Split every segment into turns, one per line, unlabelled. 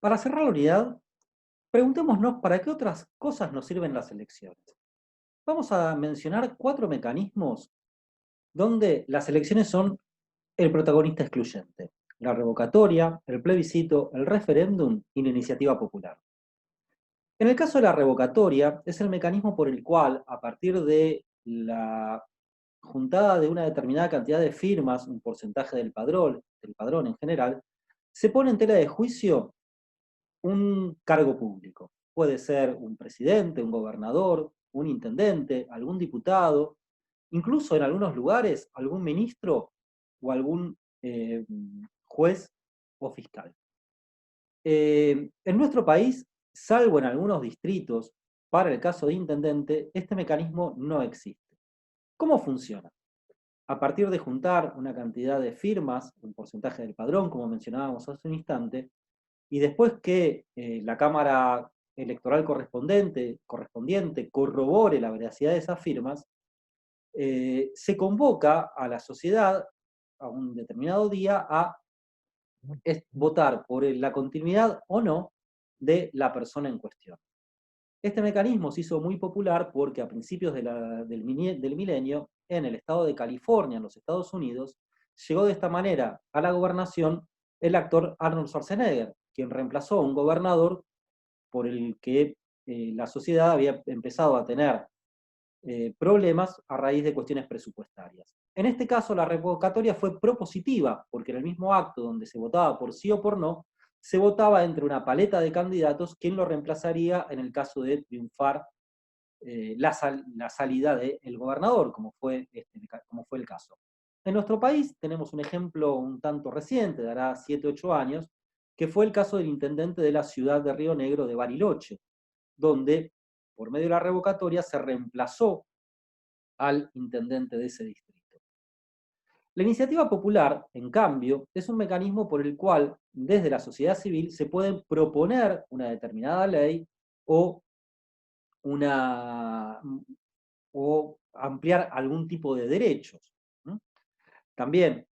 Para cerrar la unidad, preguntémonos para qué otras cosas nos sirven las elecciones. Vamos a mencionar 4 mecanismos donde las elecciones son el protagonista excluyente: la revocatoria, el plebiscito, el referéndum y la iniciativa popular. En el caso de la revocatoria, es el mecanismo por el cual, a partir de la juntada de una determinada cantidad de firmas, un porcentaje del padrón en general, se pone en tela de juicio un cargo público. Puede ser un presidente, un gobernador, un intendente, algún diputado, incluso en algunos lugares algún ministro o algún juez o fiscal. En nuestro país, salvo en algunos distritos, para el caso de intendente, este mecanismo no existe. ¿Cómo funciona? A partir de juntar una cantidad de firmas, un porcentaje del padrón, como mencionábamos hace un instante, y después que la Cámara Electoral correspondiente corrobore la veracidad de esas firmas, se convoca a la sociedad a un determinado día a votar por la continuidad o no de la persona en cuestión. Este mecanismo se hizo muy popular porque a principios del milenio, en el estado de California, en los Estados Unidos, llegó de esta manera a la gobernación el actor Arnold Schwarzenegger, quien reemplazó a un gobernador por el que la sociedad había empezado a tener problemas a raíz de cuestiones presupuestarias. En este caso, la revocatoria fue propositiva, porque en el mismo acto donde se votaba por sí o por no, se votaba entre una paleta de candidatos quién lo reemplazaría en el caso de triunfar la salida del gobernador, como fue el caso. En nuestro país tenemos un ejemplo un tanto reciente, dará 7, 8 años, que fue el caso del intendente de la ciudad de Río Negro de Bariloche, donde por medio de la revocatoria se reemplazó al intendente de ese distrito. La iniciativa popular, en cambio, es un mecanismo por el cual desde la sociedad civil se puede proponer una determinada ley o, una, o ampliar algún tipo de derechos. También,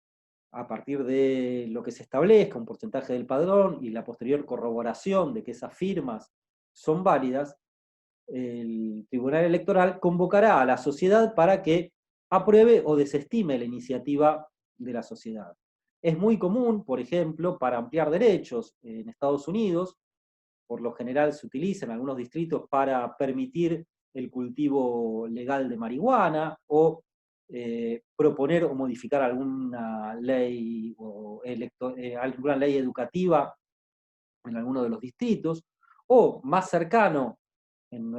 a partir de lo que se establezca, un porcentaje del padrón y la posterior corroboración de que esas firmas son válidas, el Tribunal Electoral convocará a la sociedad para que apruebe o desestime la iniciativa de la sociedad. Es muy común, por ejemplo, para ampliar derechos en Estados Unidos, por lo general se utiliza en algunos distritos para permitir el cultivo legal de marihuana o proponer o modificar alguna ley alguna ley educativa en alguno de los distritos, o más cercano en,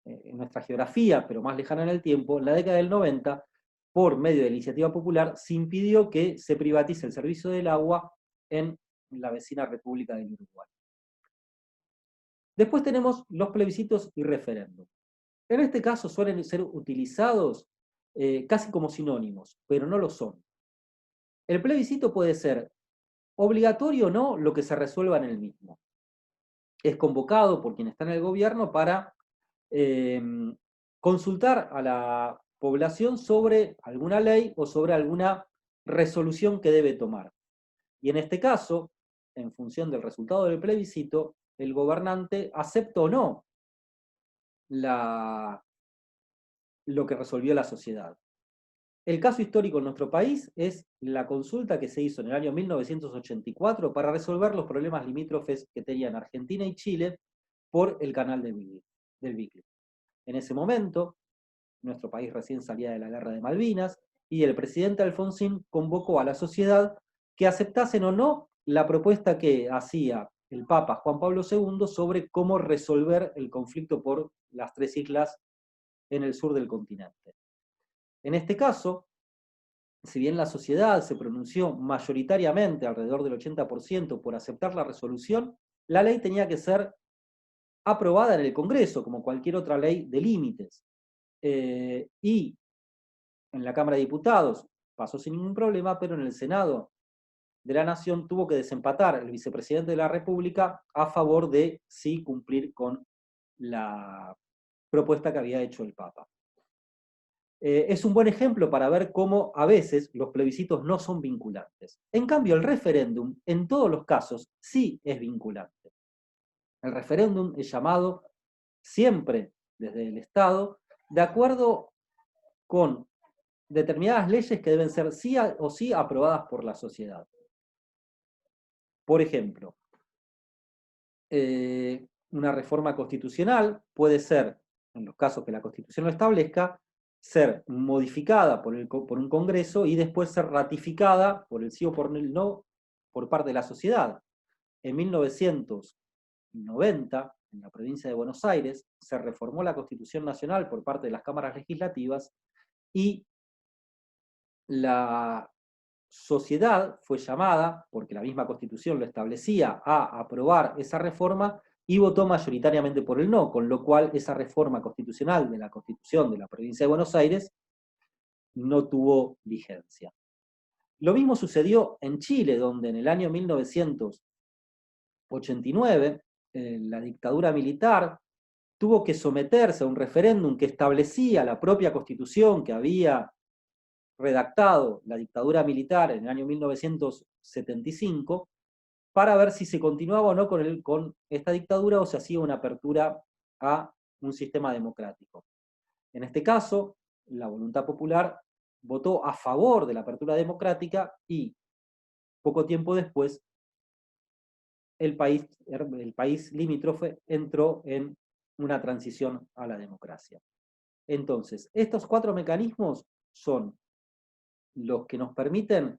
en nuestra geografía, pero más lejana en el tiempo, en la década del 90, por medio de la iniciativa popular, se impidió que se privatice el servicio del agua en la vecina República del Uruguay. Después tenemos los plebiscitos y referéndum. En este caso suelen ser utilizados casi como sinónimos, pero no lo son. El plebiscito puede ser obligatorio o no lo que se resuelva en el mismo. Es convocado por quien está en el gobierno para eh, consultar a la población sobre alguna ley o sobre alguna resolución que debe tomar. Y en este caso, en función del resultado del plebiscito, el gobernante acepta o no la, lo que resolvió la sociedad. El caso histórico en nuestro país es la consulta que se hizo en el año 1984 para resolver los problemas limítrofes que tenían Argentina y Chile por el canal del Beagle. En ese momento, nuestro país recién salía de la guerra de Malvinas y el presidente Alfonsín convocó a la sociedad que aceptasen o no la propuesta que hacía el Papa Juan Pablo II sobre cómo resolver el conflicto por las 3 islas en el sur del continente. En este caso, si bien la sociedad se pronunció mayoritariamente, alrededor del 80%, por aceptar la resolución, la ley tenía que ser aprobada en el Congreso, como cualquier otra ley de límites. Y en la Cámara de Diputados pasó sin ningún problema, pero en el Senado de la Nación tuvo que desempatar el vicepresidente de la República a favor de sí cumplir con la propuesta que había hecho el Papa. Es un buen ejemplo para ver cómo a veces los plebiscitos no son vinculantes. En cambio, el referéndum, en todos los casos, sí es vinculante. El referéndum es llamado siempre desde el Estado, de acuerdo con determinadas leyes que deben ser sí o sí aprobadas por la sociedad. Por ejemplo, una reforma constitucional puede ser, en los casos que la Constitución lo establezca, ser modificada por un Congreso y después ser ratificada por el sí o por el no por parte de la sociedad. En 1990, en la provincia de Buenos Aires, se reformó la Constitución Nacional por parte de las cámaras legislativas y la sociedad fue llamada, porque la misma Constitución lo establecía, a aprobar esa reforma y votó mayoritariamente por el no, con lo cual esa reforma constitucional de la Constitución de la provincia de Buenos Aires no tuvo vigencia. Lo mismo sucedió en Chile, donde en el año 1989 la dictadura militar tuvo que someterse a un referéndum que establecía la propia Constitución que había redactado la dictadura militar en el año 1975 para ver si se continuaba o no con esta dictadura o se hacía una apertura a un sistema democrático. En este caso, la voluntad popular votó a favor de la apertura democrática y poco tiempo después el país limítrofe entró en una transición a la democracia. Entonces, estos 4 mecanismos son los que nos permiten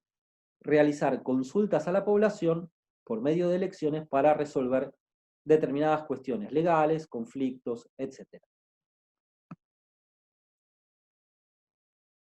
realizar consultas a la población por medio de elecciones para resolver determinadas cuestiones legales, conflictos, etc.